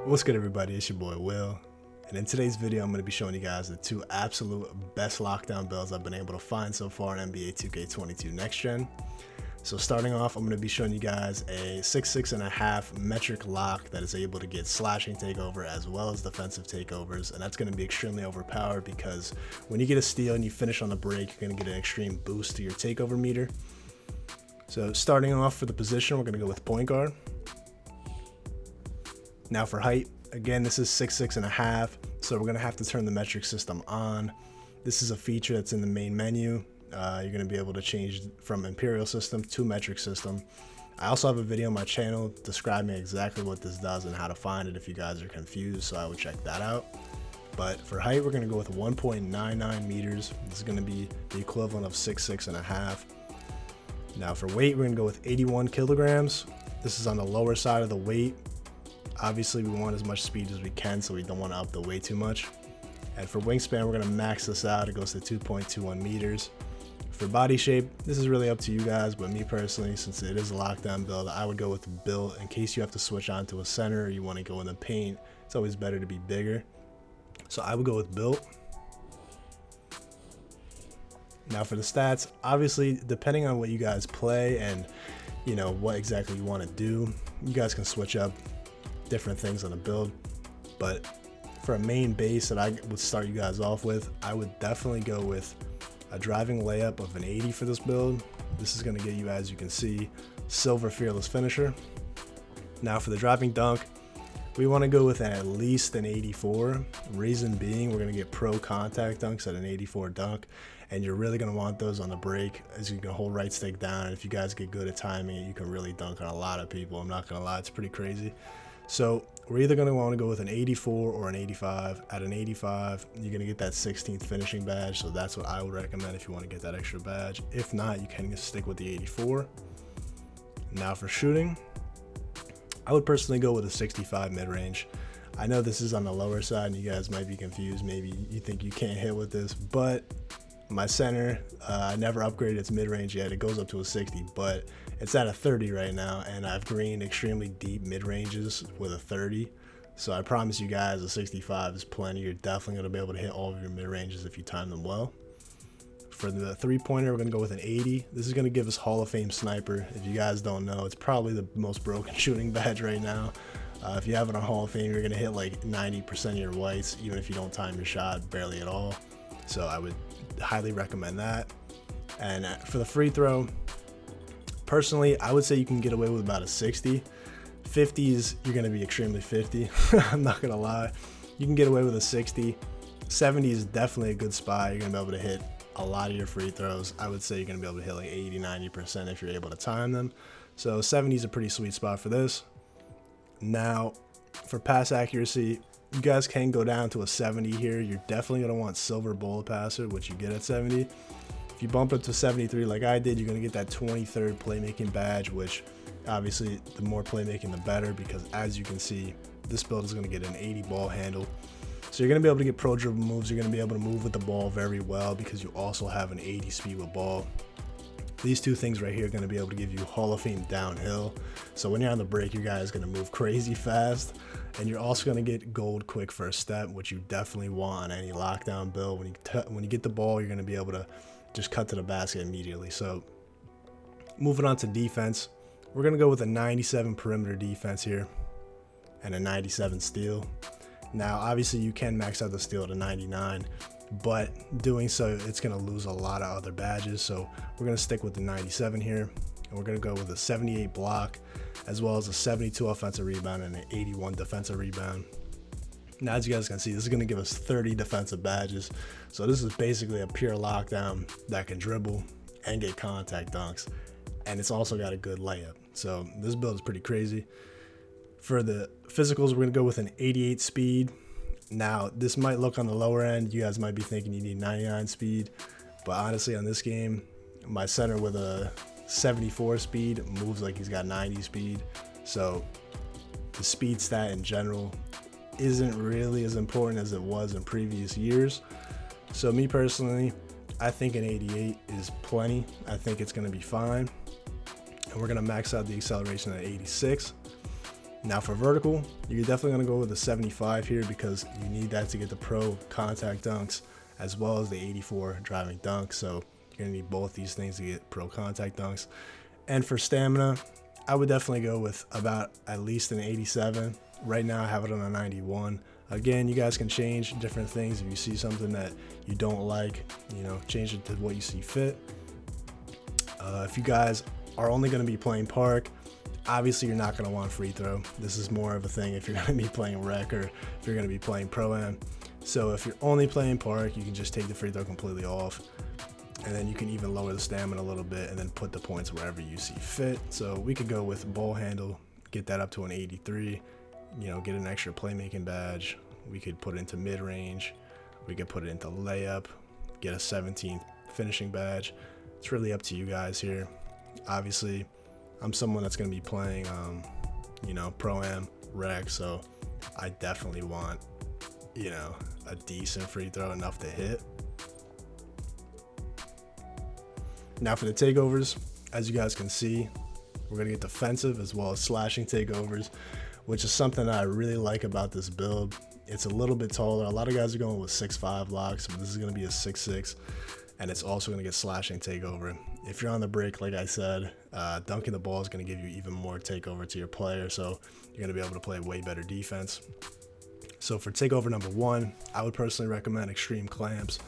What's good, everybody? It's your boy Will, and in today's video I'm going to be showing you guys the two absolute best lockdown builds I've been able to find so far in NBA 2K22 Next Gen. So starting off, I'm going to be showing you guys a 6.5 metric lock that is able to get slashing takeover as well as defensive takeovers, and that's going to be extremely overpowered because when you get a steal and you finish on the break, you're going to get an extreme boost to your takeover meter. So starting off for the position, we're going to go with point guard. Now for height, again, this is 6.5, so we're gonna have to turn the metric system on. This is a feature that's in the main menu. You're gonna be able to change from imperial system to metric system. I also have a video on my channel describing exactly what this does and how to find it if you guys are confused, so I would check that out. But for height, we're gonna go with 1.99 meters. This is gonna be the equivalent of 6.5. Now for weight, we're gonna go with 81 kilograms. This is on the lower side of the weight. Obviously, we want as much speed as we can, so we don't want to up the weight too much. And for wingspan, we're going to max this out. It goes to 2.21 meters. For body shape, this is really up to you guys, but me personally, since it is a lockdown build, I would go with the build in case you have to switch on to a center or you want to go in the paint. It's always better to be bigger. So I would go with built. Now for the stats, obviously, depending on what you guys play and what exactly you want to do, you guys can switch up different things on the build. But for a main base that I would start you guys off with, I would definitely go with a driving layup of an 80 for this build. This is going to get you, as you can see, silver fearless finisher. Now for the driving dunk, we want to go with at least an 84. Reason being, we're going to get pro contact dunks at an 84 dunk, and you're really going to want those on the break, as you can hold right stick down, and if you guys get good at timing it, you can really dunk on a lot of people. I'm not going to lie, it's pretty crazy. So we're either going to want to go with an 84 or an 85. At an 85, you're going to get that 16th finishing badge, so that's what I would recommend if you want to get that extra badge. If not, you can stick with the 84. Now for shooting, I would personally go with a 65 mid-range. I know this is on the lower side and you guys might be confused. Maybe you think you can't hit with this, but my center, I never upgraded its mid-range yet. It goes up to a 60, but it's at a 30 right now, and I've greened extremely deep mid-ranges with a 30. So I promise you guys a 65 is plenty. You're definitely going to be able to hit all of your mid-ranges if you time them well. For the three-pointer, we're going to go with an 80. This is going to give us Hall of Fame sniper. If you guys don't know, it's probably the most broken shooting badge right now. If you have it on Hall of Fame, you're going to hit like 90% of your whites, even if you don't time your shot barely at all. So I would highly recommend that. And for the free throw, personally, I would say you can get away with about a 60. 50s, you're going to be extremely 50. I'm not going to lie. You can get away with a 60. 70 is definitely a good spot. You're going to be able to hit a lot of your free throws. I would say you're going to be able to hit like 80-90% if you're able to time them. So 70 is a pretty sweet spot for this. Now, for pass accuracy, you guys can go down to a 70 here. You're definitely going to want silver bullet passer, which you get at 70. If you bump it to 73 like I did, you're going to get that 23rd playmaking badge, which obviously the more playmaking the better, because as you can see, this build is going to get an 80 ball handle. So you're going to be able to get pro dribble moves. You're going to be able to move with the ball very well because you also have an 80 speed with ball. These two things right here are going to be able to give you Hall of Fame downhill. So when you're on the break, your guy is going to move crazy fast. And you're also going to get gold quick first step, which you definitely want on any lockdown build. When you get the ball, you're going to be able to just cut to the basket immediately. So moving on to defense, we're going to go with a 97 perimeter defense here and a 97 steal. Now, obviously, you can max out the steal to 99, but doing so, it's going to lose a lot of other badges. So we're going to stick with the 97 here, and we're going to go with a 78 block, as well as a 72 offensive rebound and an 81 defensive rebound. Now, as you guys can see, this is going to give us 30 defensive badges. So this is basically a pure lockdown that can dribble and get contact dunks, and it's also got a good layup. So this build is pretty crazy. For the physicals, we're going to go with an 88 speed. Now, this might look on the lower end. You guys might be thinking you need 99 speed. But honestly, on this game, my center with a 74 speed moves like he's got 90 speed. So the speed stat in general isn't really as important as it was in previous years. So me personally, I think an 88 is plenty. I think it's going to be fine. And we're going to max out the acceleration at 86. Now for vertical, you're definitely going to go with the 75 here because you need that to get the pro contact dunks as well as the 84 driving dunk. So you're going to need both these things to get pro contact dunks. And for stamina, I would definitely go with about at least an 87. Right now I have it on a 91. Again, you guys can change different things. If you see something that you don't like, change it to what you see fit. If you guys are only going to be playing park, obviously you're not going to want free throw. This is more of a thing if you're going to be playing rec or if you're going to be playing pro-am. So if you're only playing park, you can just take the free throw completely off. And then you can even lower the stamina a little bit and then put the points wherever you see fit. So we could go with ball handle, get that up to an 83, get an extra playmaking badge. We could put it into mid-range. We could put it into layup, get a 17 finishing badge. It's really up to you guys here. Obviously, I'm someone that's going to be playing, pro-am, rec, so I definitely want, a decent free throw, enough to hit. Now for the takeovers, as you guys can see, we're going to get defensive as well as slashing takeovers, which is something that I really like about this build. It's a little bit taller. A lot of guys are going with 6'5" locks, but this is going to be a 6'6", and it's also going to get slashing takeover. If you're on the break, like I said, dunking the ball is going to give you even more takeover to your player, so you're going to be able to play way better defense. So for takeover number 1, I would personally recommend extreme clamps.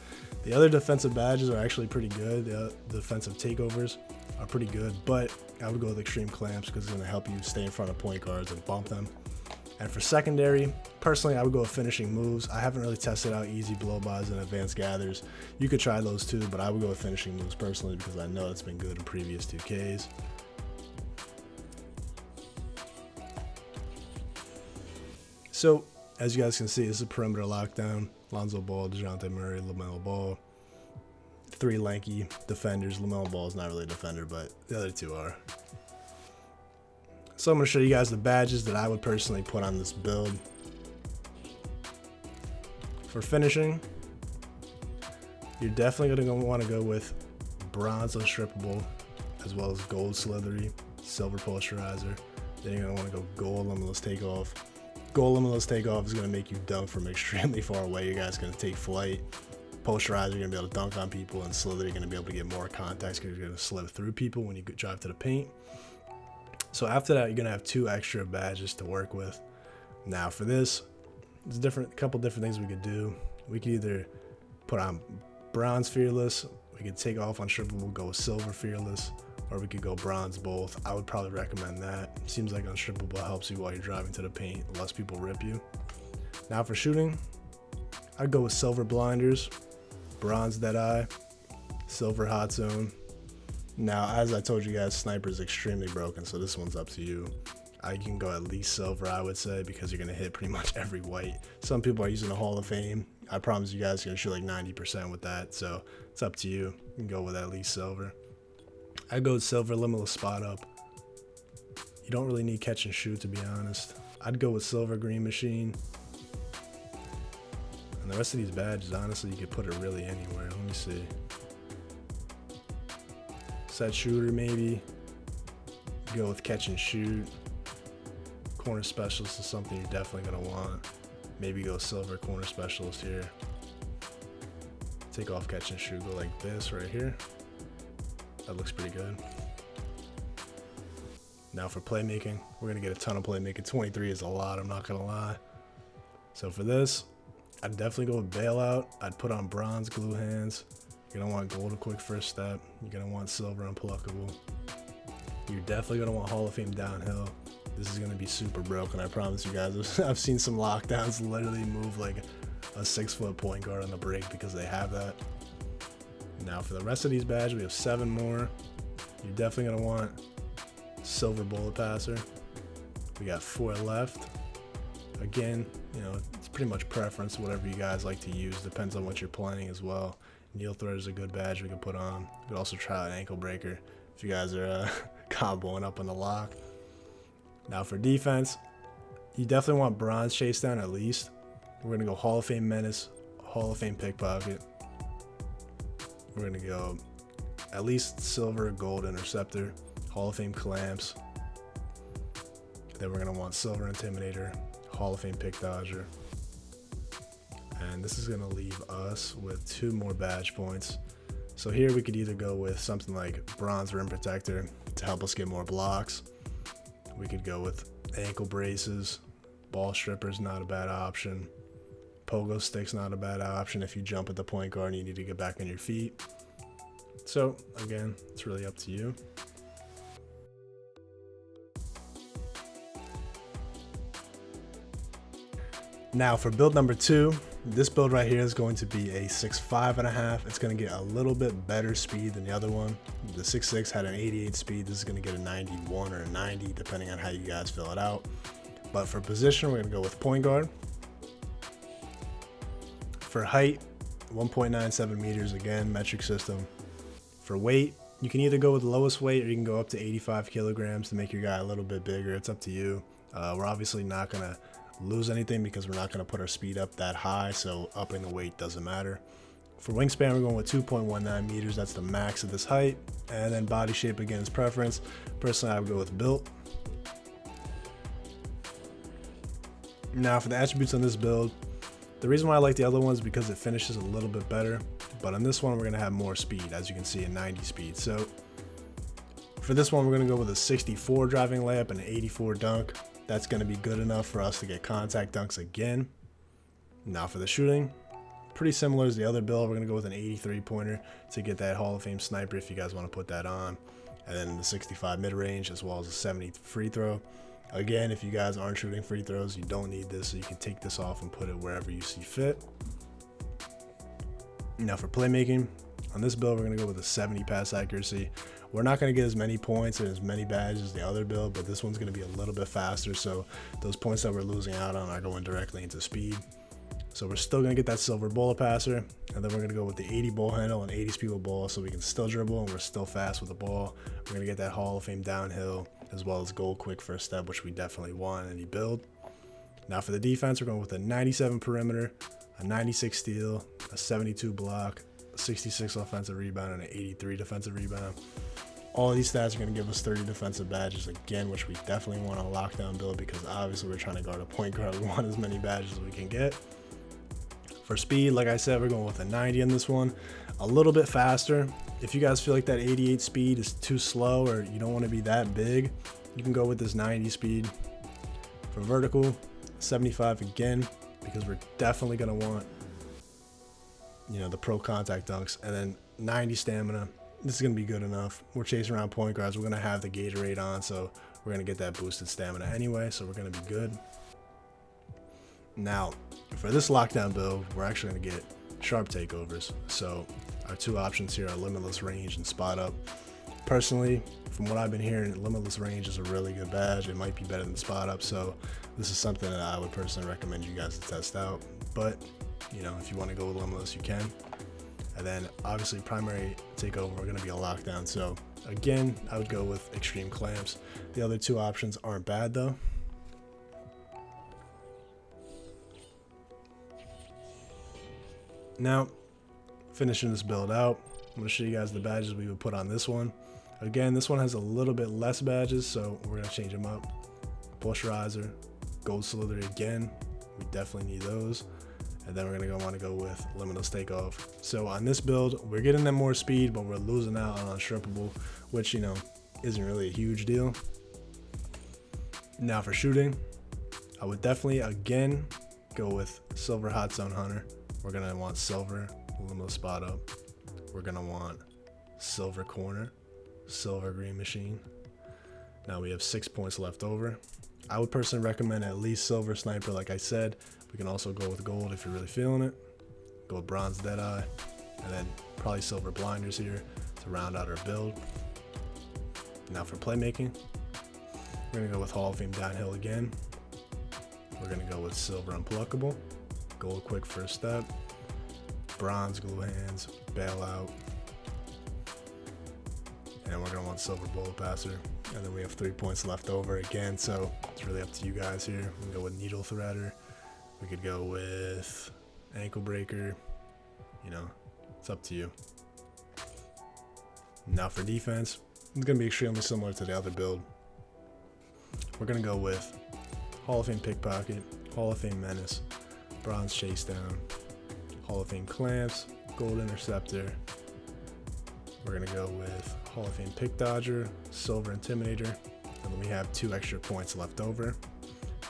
The other defensive badges are actually pretty good. The defensive takeovers are pretty good, but I would go with extreme clamps because it's going to help you stay in front of point guards and bump them. And for secondary, personally, I would go with finishing moves. I haven't really tested out easy blow-bys and advanced gathers. You could try those too, but I would go with finishing moves personally because I know it's been good in previous 2Ks. So, as you guys can see, this is a perimeter lockdown. Lonzo Ball, DeJounte Murray, LaMelo Ball. 3 lanky defenders. LaMelo Ball is not really a defender, but the other 2 are. So I'm going to show you guys the badges that I would personally put on this build. For finishing, you're definitely going to want to go with bronze unstrippable, as well as gold slithery, silver posterizer. Then you're going to want to go gold limitless takeoff. Goal limitless takeoff is going to make you dunk from extremely far away. You guys are going to take flight. Posterizer, you're going to be able to dunk on people, and slither, you're going to be able to get more contacts because you're going to slither through people when you drive to the paint. So after that, you're going to have 2 extra badges to work with. Now for this, there's a couple different things we could do. We could either put on bronze fearless, we could take off unstrippable, go with silver fearless, or we could go bronze both. I would probably recommend that. Seems like unstrippable helps you while you're driving to the paint, less people rip you. Now for shooting, I'd go with silver blinders, bronze deadeye, silver hot zone. Now, as I told you guys, sniper is extremely broken, so this one's up to you. I can go at least silver, I would say, because you're going to hit pretty much every white. Some people are using a Hall of Fame. I promise you guys you're going to shoot like 90% with that, so it's up to you. You can go with at least silver. I go with silver limitless spot up. You don't really need catch and shoot, to be honest. I'd go with silver green machine. And the rest of these badges, honestly, you could put it really anywhere. Let me see. Set shooter, maybe. Go with catch and shoot. Corner specialist is something you're definitely going to want. Maybe go silver corner specialist here. Take off catch and shoot, go like this right here. That looks pretty good. Now for playmaking, we're going to get a ton of playmaking. 23 is a lot, I'm not going to lie. So for this, I'd definitely go with bailout. I'd put on bronze glue hands. You're going to want gold a quick first step. You're going to want silver unpluckable. You're definitely going to want Hall of Fame downhill. This is going to be super broken, I promise you guys. I've seen some lockdowns literally move like a 6-foot point guard on the break because they have that. Now for the rest of these badges, we have 7 more. You're definitely going to want silver bullet passer. We got 4 left. Again, it's pretty much preference, whatever you guys like to use. Depends on what you're playing as well. Kneel thread is a good badge we can put on. You could also try an ankle breaker if you guys are comboing up on the lock. Now for defense, you definitely want bronze chase down at least. We're going to go Hall of Fame menace, Hall of Fame pickpocket. We're going to go at least silver gold interceptor, Hall of Fame clamps. Then we're going to want Silver Intimidator, Hall of Fame Pick Dodger. And this is going to leave us with 2 more badge points. So here we could either go with something like Bronze Rim Protector to help us get more blocks. We could go with ankle braces. Ball Stripper's not a bad option. Pogo Stick's not a bad option if you jump at the point guard and you need to get back on your feet. So again, it's really up to you. Now for build number 2, this build right here is going to be a 6'5.5". It's going to get a little bit better speed than the other one. The 6'6" had an 88 speed. This is going to get a 91 or a 90 depending on how you guys fill it out. But for position, we're going to go with point guard. For height, 1.97 meters, again, metric system. For weight, you can either go with the lowest weight or you can go up to 85 kilograms to make your guy a little bit bigger. It's up to you. We're obviously not going to lose anything because we're not going to put our speed up that high, so upping the weight doesn't matter. For wingspan, we're going with 2.19 meters. That's the max of this height. And then body shape, again, is preference. Personally, I would go with built. Now for the attributes on this build, the reason why I like the other one is because it finishes a little bit better, but on this one we're going to have more speed, as you can see, a 90 speed. So for this one, we're going to go with a 64 driving layup and an 84 dunk. That's going to be good enough for us to get contact dunks again. Now for the shooting, pretty similar as the other build. We're going to go with an 83 pointer to get that Hall of Fame sniper if you guys want to put that on. And then the 65 mid-range as well as a 70 free throw. Again, if you guys aren't shooting free throws, you don't need this, so you can take this off and put it wherever you see fit. Now for playmaking, on this build, we're going to go with a 70 pass accuracy. We're not going to get as many points and as many badges as the other build, but this one's going to be a little bit faster, so those points that we're losing out on are going directly into speed. So we're still going to get that silver bullet passer, and then we're going to go with the 80 ball handle and 80 speed with ball, so we can still dribble and we're still fast with the ball. We're going to get that Hall of Fame downhill as well as goal quick first step, which we definitely want in any build. Now for the defense, we're going with a 97 perimeter, a 96 steal, a 72 block, a 66 offensive rebound, and an 83 defensive rebound. All of these stats are going to give us 30 defensive badges again, which we definitely want on a lockdown build because obviously we're trying to guard a point guard. We want as many badges as we can get. For speed, like I said, we're going with a 90 in this one, a little bit faster. If you guys feel like that 88 speed is too slow or you don't want to be that big, you can go with this 90 speed. For vertical, 75 again, because we're definitely going to want, the pro contact dunks. And then 90 stamina. This is going to be good enough. We're chasing around point guards. We're going to have the Gatorade on, so we're going to get that boosted stamina anyway, so we're going to be good. Now, for this lockdown build, we're actually going to get sharp takeovers. So our 2 options here are limitless range and spot up. Personally, from what I've been hearing, limitless range is a really good badge. It might be better than spot up, so this is something that I would personally recommend you guys to test out. But, if you want to go with limitless, you can. And then obviously primary takeover, we're going to be a lockdown. So again, I would go with extreme clamps. The other 2 options aren't bad though. Now, finishing this build out, I'm going to show you guys the badges we would put on this one. Again, this one has a little bit less badges, so we're going to change them up. Posterizer, gold slither again. We definitely need those. And then we're going to want to go with limitless takeoff. So on this build, we're getting them more speed, but we're losing out on unstrippable, which, isn't really a huge deal. Now for shooting, I would definitely, again, go with silver hot zone hunter. We're going to want silver limitless spot up. We're going to want silver corner, silver green machine. Now we have 6 points left over. I would personally recommend at least silver sniper, like I said. We can also go with gold if you're really feeling it. Go with bronze deadeye, and then probably silver blinders here to round out our build. Now for playmaking, we're gonna go with Hall of Fame downhill again. We're gonna go with silver unpluckable, gold quick first step, bronze glue hands, bailout, and we're gonna want silver bullet passer. And then we have 3 points left over again, so it's really up to you guys here. We can go with needle threader. We could go with ankle breaker. It's up to you. Now for defense, it's gonna be extremely similar to the other build. we're going to go with Hall of Fame Pickpocket, Hall of Fame Menace, Bronze Chase Down, Hall of Fame Clamps, Gold Interceptor. We're going to go with Hall of Fame Pick Dodger, Silver Intimidator, and then we have 2 extra points left over.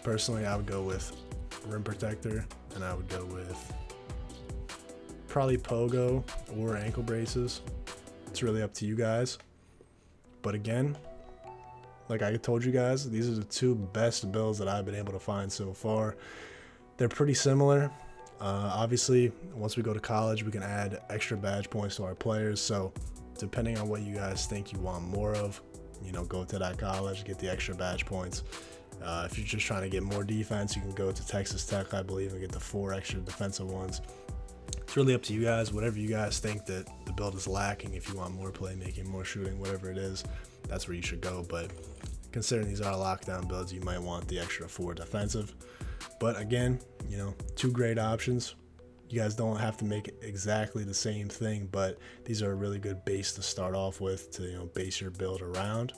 Personally, I would go with Rim Protector, and I would go with probably Pogo or ankle braces. It's really up to you guys. But again, like I told you guys, these are the 2 best builds that I've been able to find so far. They're pretty similar. Obviously, once we go to college, we can add extra badge points to our players. So depending on what you guys think you want more of, you know, go to that college, get the extra badge points. If you're just trying to get more defense, you can go to Texas Tech, I believe, and get the 4 extra defensive ones. It's really up to you guys. Whatever you guys think that the build is lacking, if you want more playmaking, more shooting, whatever it is, that's where you should go. But considering these are lockdown builds, you might want the extra 4 defensive. But again, you know, 2 great options. You guys don't have to make exactly the same thing, but these are a really good base to start off with to, you know, base your build around.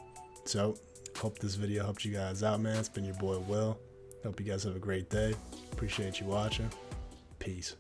So hope this video helped you guys out, man. It's been your boy Will. Hope you guys have a great day. Appreciate you watching. Peace.